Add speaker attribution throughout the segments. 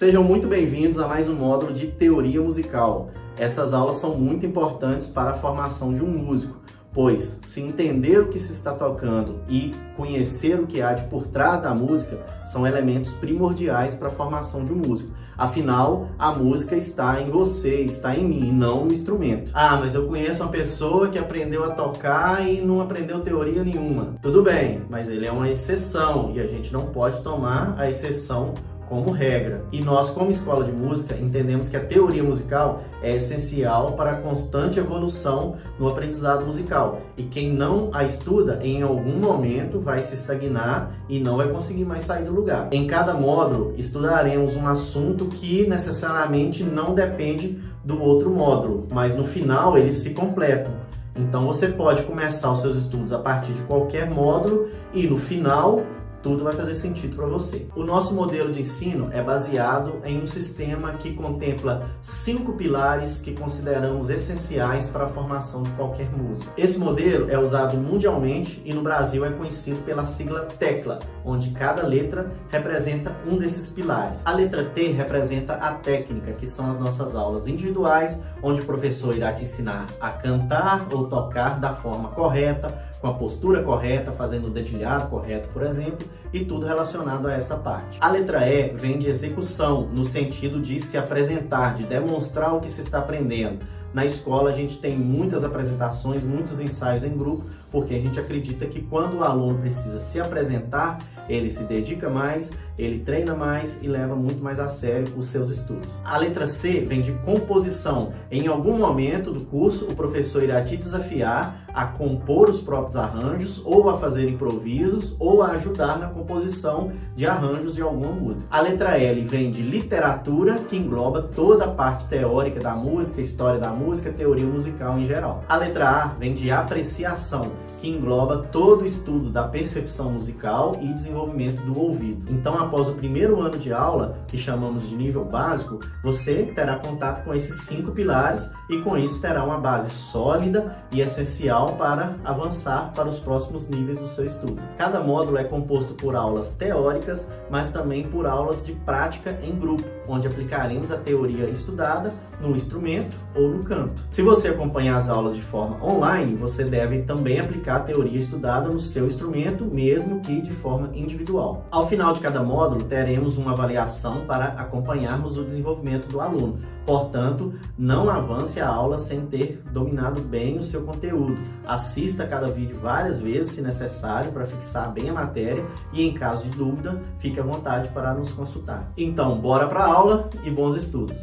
Speaker 1: Sejam muito bem-vindos a mais um módulo de teoria musical. Estas aulas são muito importantes para a formação de um músico, pois se entender o que se está tocando e conhecer o que há de por trás da música são elementos primordiais para a formação de um músico. Afinal, a música está em você, está em mim, não no instrumento. Ah, mas eu conheço uma pessoa que aprendeu a tocar e não aprendeu teoria nenhuma. Tudo bem, mas ele é uma exceção e a gente não pode tomar a exceção como regra. E nós, como escola de música, entendemos que a teoria musical é essencial para a constante evolução no aprendizado musical. E quem não a estuda, em algum momento vai se estagnar e não vai conseguir mais sair do lugar. Em cada módulo, estudaremos um assunto que necessariamente não depende do outro módulo, mas no final eles se completam. Então você pode começar os seus estudos a partir de qualquer módulo e no final tudo vai fazer sentido para você. O nosso modelo de ensino é baseado em um sistema que contempla 5 pilares que consideramos essenciais para a formação de qualquer músico. Esse modelo é usado mundialmente e no Brasil é conhecido pela sigla TECLA, onde cada letra representa um desses pilares. A letra T representa a técnica, que são as nossas aulas individuais, onde o professor irá te ensinar a cantar ou tocar da forma correta, com a postura correta, fazendo o dedilhado correto, por exemplo, e tudo relacionado a essa parte. A letra E vem de execução, no sentido de se apresentar, de demonstrar o que se está aprendendo. Na escola a gente tem muitas apresentações, muitos ensaios em grupo, porque a gente acredita que quando o aluno precisa se apresentar, ele se dedica mais, ele treina mais e leva muito mais a sério os seus estudos. A letra C vem de composição. Em algum momento do curso, o professor irá te desafiar a compor os próprios arranjos, ou a fazer improvisos, ou a ajudar na composição de arranjos de alguma música. A letra L vem de literatura, que engloba toda a parte teórica da música, história da música, teoria musical em geral. A letra A vem de apreciação, que engloba todo o estudo da percepção musical e desenvolvimento do ouvido. Então, após o primeiro ano de aula, que chamamos de nível básico, você terá contato com esses 5 pilares e com isso terá uma base sólida e essencial para avançar para os próximos níveis do seu estudo. Cada módulo é composto por aulas teóricas, mas também por aulas de prática em grupo, onde aplicaremos a teoria estudada no instrumento ou no canto. Se você acompanhar as aulas de forma online, você deve também aplicar a teoria estudada no seu instrumento, mesmo que de forma individual. Ao final de cada módulo, teremos uma avaliação para acompanharmos o desenvolvimento do aluno. Portanto, não avance a aula sem ter dominado bem o seu conteúdo. Assista cada vídeo várias vezes, se necessário, para fixar bem a matéria e, em caso de dúvida, fique à vontade para nos consultar. Então, bora para a aula e bons estudos!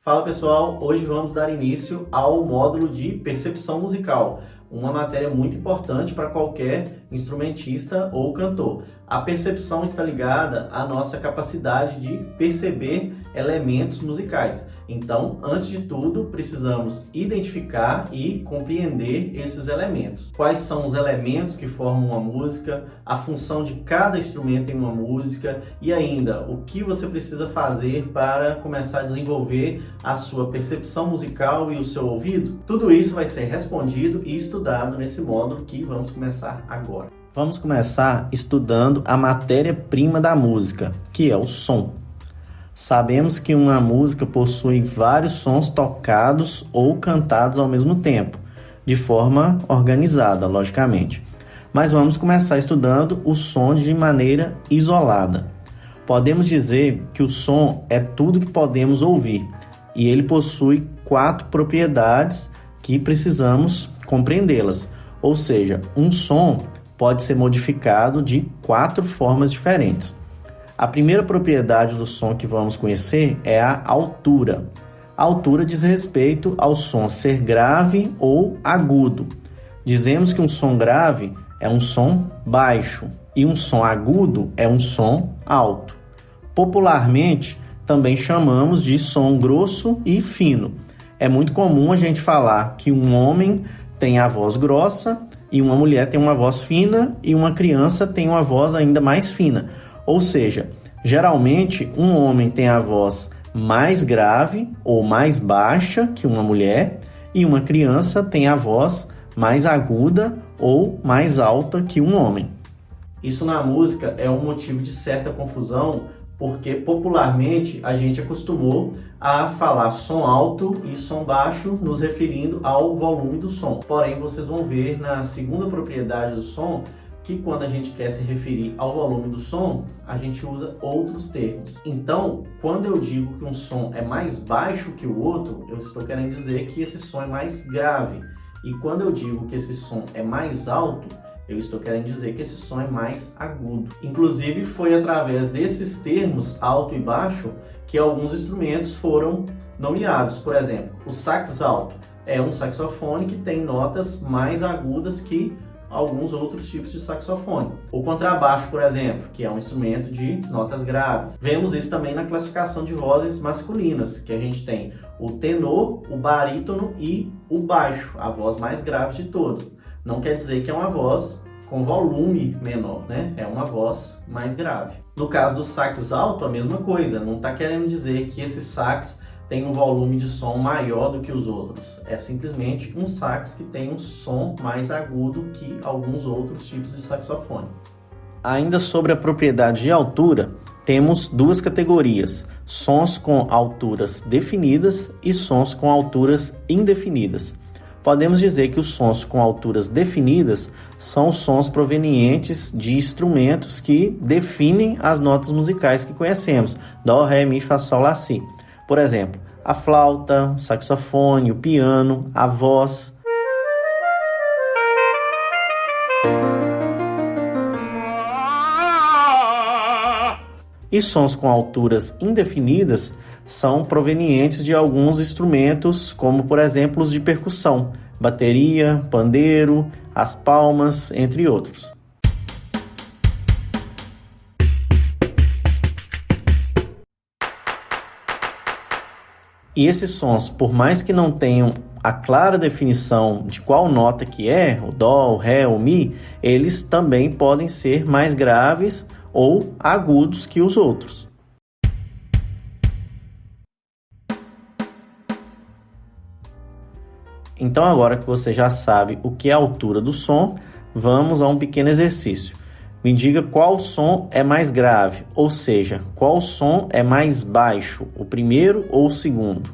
Speaker 1: Fala pessoal, hoje vamos dar início ao módulo de percepção musical, uma matéria muito importante para qualquer instrumentista ou cantor. A percepção está ligada à nossa capacidade de perceber elementos musicais. Então, antes de tudo, precisamos identificar e compreender esses elementos. Quais são os elementos que formam uma música, a função de cada instrumento em uma música e ainda o que você precisa fazer para começar a desenvolver a sua percepção musical e o seu ouvido. Tudo isso vai ser respondido e estudado nesse módulo que vamos começar agora. Vamos começar estudando a matéria-prima da música, que é o som. Sabemos que uma música possui vários sons tocados ou cantados ao mesmo tempo, de forma organizada, logicamente. Mas vamos começar estudando o som de maneira isolada. Podemos dizer que o som é tudo que podemos ouvir, e ele possui 4 propriedades que precisamos compreendê-las. Ou seja, um som pode ser modificado de 4 formas diferentes. A primeira propriedade do som que vamos conhecer é a altura. A altura diz respeito ao som ser grave ou agudo. Dizemos que um som grave é um som baixo e um som agudo é um som alto. Popularmente, também chamamos de som grosso e fino. É muito comum a gente falar que um homem tem a voz grossa e uma mulher tem uma voz fina e uma criança tem uma voz ainda mais fina. Ou seja, geralmente um homem tem a voz mais grave ou mais baixa que uma mulher e uma criança tem a voz mais aguda ou mais alta que um homem. Isso na música é um motivo de certa confusão, porque popularmente a gente acostumou a falar som alto e som baixo, nos referindo ao volume do som. Porém, vocês vão ver na segunda propriedade do som que quando a gente quer se referir ao volume do som, a gente usa outros termos. Então, quando eu digo que um som é mais baixo que o outro, eu estou querendo dizer que esse som é mais grave. E quando eu digo que esse som é mais alto, eu estou querendo dizer que esse som é mais agudo. Inclusive, foi através desses termos alto e baixo que alguns instrumentos foram nomeados. Por exemplo, o sax alto é um saxofone que tem notas mais agudas que alguns outros tipos de saxofone. O contrabaixo, por exemplo, que é um instrumento de notas graves. Vemos isso também na classificação de vozes masculinas, que a gente tem o tenor, o barítono e o baixo, a voz mais grave de todas. Não quer dizer que é uma voz com volume menor, né? É uma voz mais grave. No caso do sax alto, a mesma coisa. Não está querendo dizer que esse sax tem um volume de som maior do que os outros. É simplesmente um sax que tem um som mais agudo que alguns outros tipos de saxofone. Ainda sobre a propriedade de altura, temos duas categorias: sons com alturas definidas e sons com alturas indefinidas. Podemos dizer que os sons com alturas definidas são os sons provenientes de instrumentos que definem as notas musicais que conhecemos: dó, ré, mi, fá, sol, lá, si. Por exemplo, a flauta, o saxofone, o piano, a voz. E sons com alturas indefinidas são provenientes de alguns instrumentos, como por exemplo os de percussão, bateria, pandeiro, as palmas, entre outros. E esses sons, por mais que não tenham a clara definição de qual nota que é, o dó, o ré, o mi, eles também podem ser mais graves ou agudos que os outros. Então, agora que você já sabe o que é a altura do som, vamos a um pequeno exercício. Me diga qual som é mais grave, ou seja, qual som é mais baixo, o primeiro ou o segundo?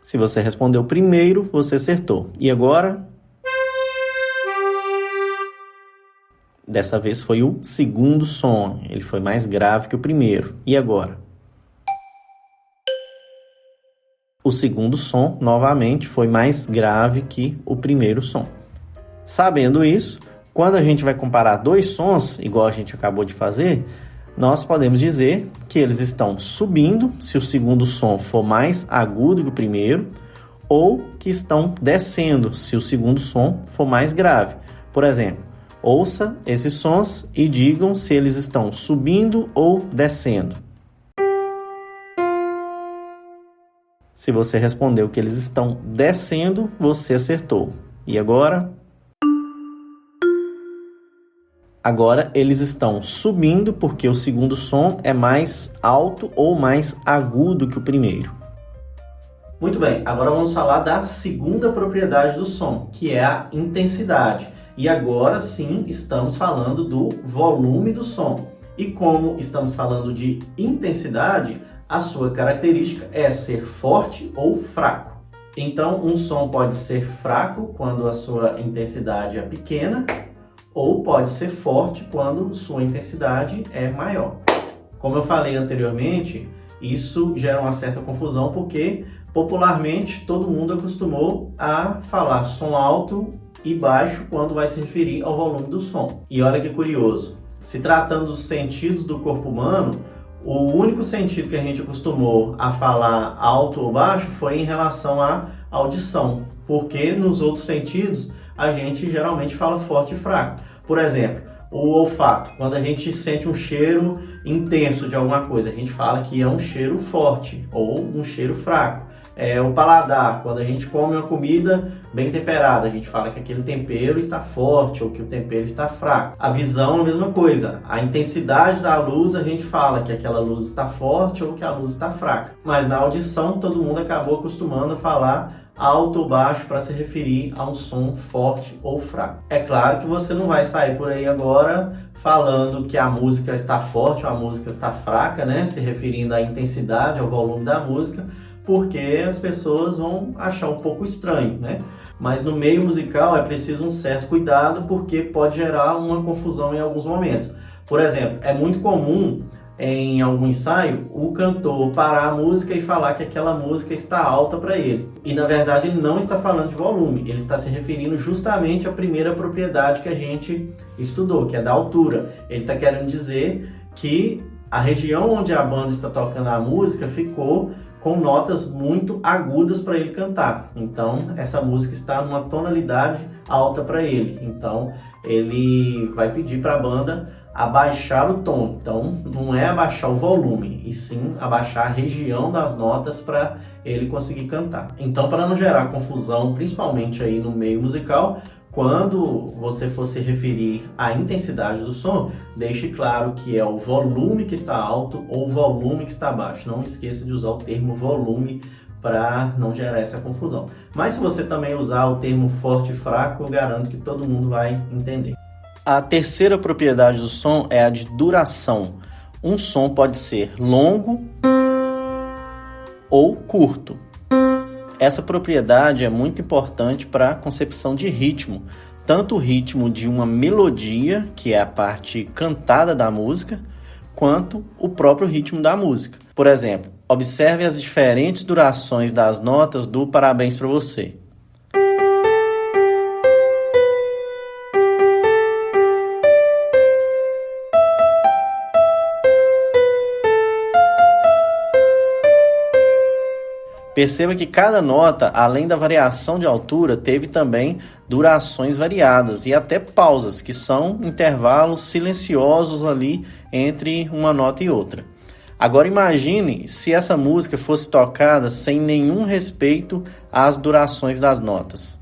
Speaker 1: Se você respondeu primeiro, você acertou. E agora? Dessa vez foi o segundo som, ele foi mais grave que o primeiro. E agora? O segundo som, novamente, foi mais grave que o primeiro som. Sabendo isso, quando a gente vai comparar dois sons, igual a gente acabou de fazer, nós podemos dizer que eles estão subindo, se o segundo som for mais agudo que o primeiro, ou que estão descendo, se o segundo som for mais grave. Por exemplo, ouça esses sons e digam se eles estão subindo ou descendo. Se você respondeu que eles estão descendo, você acertou. E agora? Agora eles estão subindo porque o segundo som é mais alto ou mais agudo que o primeiro. Muito bem, agora vamos falar da segunda propriedade do som, que é a intensidade. E agora sim estamos falando do volume do som. E como estamos falando de intensidade, a sua característica é ser forte ou fraco. Então, um som pode ser fraco quando a sua intensidade é pequena, ou pode ser forte quando sua intensidade é maior. Como eu falei anteriormente, isso gera uma certa confusão porque popularmente todo mundo acostumou a falar som alto e baixo quando vai se referir ao volume do som. E olha que curioso, se tratando dos sentidos do corpo humano, o único sentido que a gente acostumou a falar alto ou baixo foi em relação à audição, porque nos outros sentidos a gente geralmente fala forte e fraco. Por exemplo, o olfato, quando a gente sente um cheiro intenso de alguma coisa, a gente fala que é um cheiro forte ou um cheiro fraco. O paladar, quando a gente come uma comida bem temperada, a gente fala que aquele tempero está forte ou que o tempero está fraco. A visão é a mesma coisa. A intensidade da luz, a gente fala que aquela luz está forte ou que a luz está fraca. Mas na audição, todo mundo acabou acostumando a falar alto ou baixo para se referir a um som forte ou fraco. É claro que você não vai sair por aí agora falando que a música está forte ou a música está fraca, né? Se referindo à intensidade, ao volume da música, porque as pessoas vão achar um pouco estranho, né? Mas no meio musical é preciso um certo cuidado, porque pode gerar uma confusão em alguns momentos. Por exemplo, é muito comum em algum ensaio o cantor parar a música e falar que aquela música está alta para ele. E na verdade ele não está falando de volume, ele está se referindo justamente à primeira propriedade que a gente estudou, que é da altura. Ele está querendo dizer que a região onde a banda está tocando a música ficou com notas muito agudas para ele cantar. Então, essa música está numa tonalidade alta para ele. Então, ele vai pedir para a banda abaixar o tom. Então, não é abaixar o volume, e sim abaixar a região das notas para ele conseguir cantar. Então, para não gerar confusão, principalmente aí no meio musical, quando você for se referir à intensidade do som, deixe claro que é o volume que está alto ou o volume que está baixo. Não esqueça de usar o termo volume para não gerar essa confusão. Mas se você também usar o termo forte e fraco, eu garanto que todo mundo vai entender. A terceira propriedade do som é a de duração. Um som pode ser longo ou curto. Essa propriedade é muito importante para a concepção de ritmo, tanto o ritmo de uma melodia, que é a parte cantada da música, quanto o próprio ritmo da música. Por exemplo, observe as diferentes durações das notas do Parabéns para Você. Perceba que cada nota, além da variação de altura, teve também durações variadas e até pausas, que são intervalos silenciosos ali entre uma nota e outra. Agora imagine se essa música fosse tocada sem nenhum respeito às durações das notas.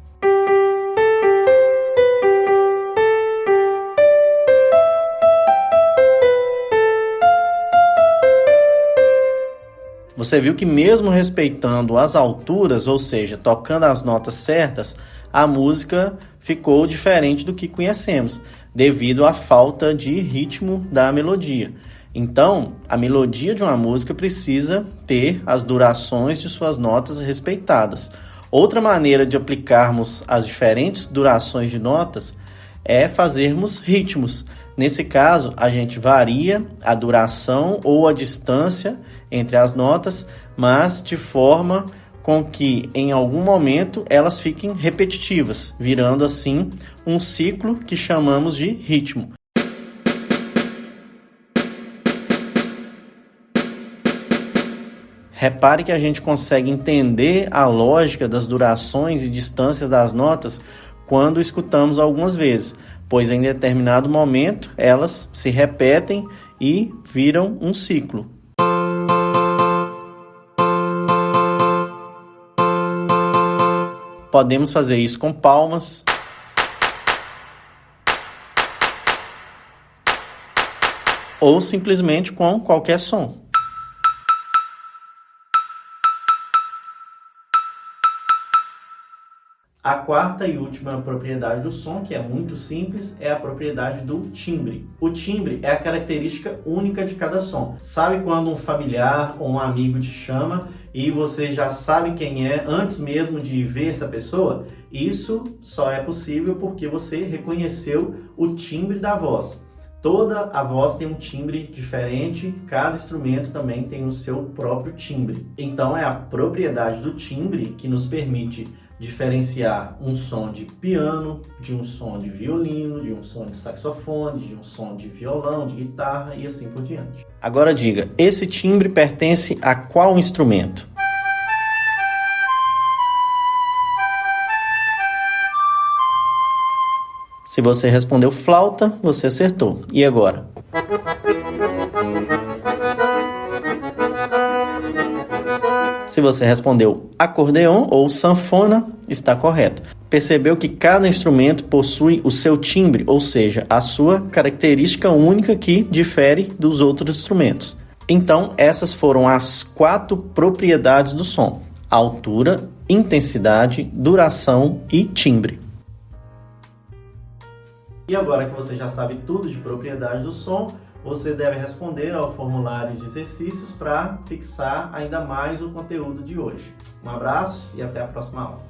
Speaker 1: Você viu que mesmo respeitando as alturas, ou seja, tocando as notas certas, a música ficou diferente do que conhecemos, devido à falta de ritmo da melodia. Então, a melodia de uma música precisa ter as durações de suas notas respeitadas. Outra maneira de aplicarmos as diferentes durações de notas é fazermos ritmos. Nesse caso, a gente varia a duração ou a distância entre as notas, mas de forma com que em algum momento elas fiquem repetitivas, virando assim um ciclo que chamamos de ritmo. Repare que a gente consegue entender a lógica das durações e distâncias das notas quando escutamos algumas vezes, pois em determinado momento elas se repetem e viram um ciclo. Podemos fazer isso com palmas, ou simplesmente com qualquer som. A quarta e última propriedade do som, que é muito simples, é a propriedade do timbre. O timbre é a característica única de cada som. Sabe quando um familiar ou um amigo te chama e você já sabe quem é antes mesmo de ver essa pessoa? Isso só é possível porque você reconheceu o timbre da voz. Toda a voz tem um timbre diferente, cada instrumento também tem o seu próprio timbre. Então é a propriedade do timbre que nos permite diferenciar um som de piano, de um som de violino, de um som de saxofone, de um som de violão, de guitarra e assim por diante. Agora diga, esse timbre pertence a qual instrumento? Se você respondeu flauta, você acertou. E agora? Se você respondeu acordeon ou sanfona, está correto. Percebeu que cada instrumento possui o seu timbre, ou seja, a sua característica única que difere dos outros instrumentos. Então, essas foram as 4 propriedades do som: altura, intensidade, duração e timbre. E agora que você já sabe tudo de propriedade do som, você deve responder ao formulário de exercícios para fixar ainda mais o conteúdo de hoje. Um abraço e até a próxima aula.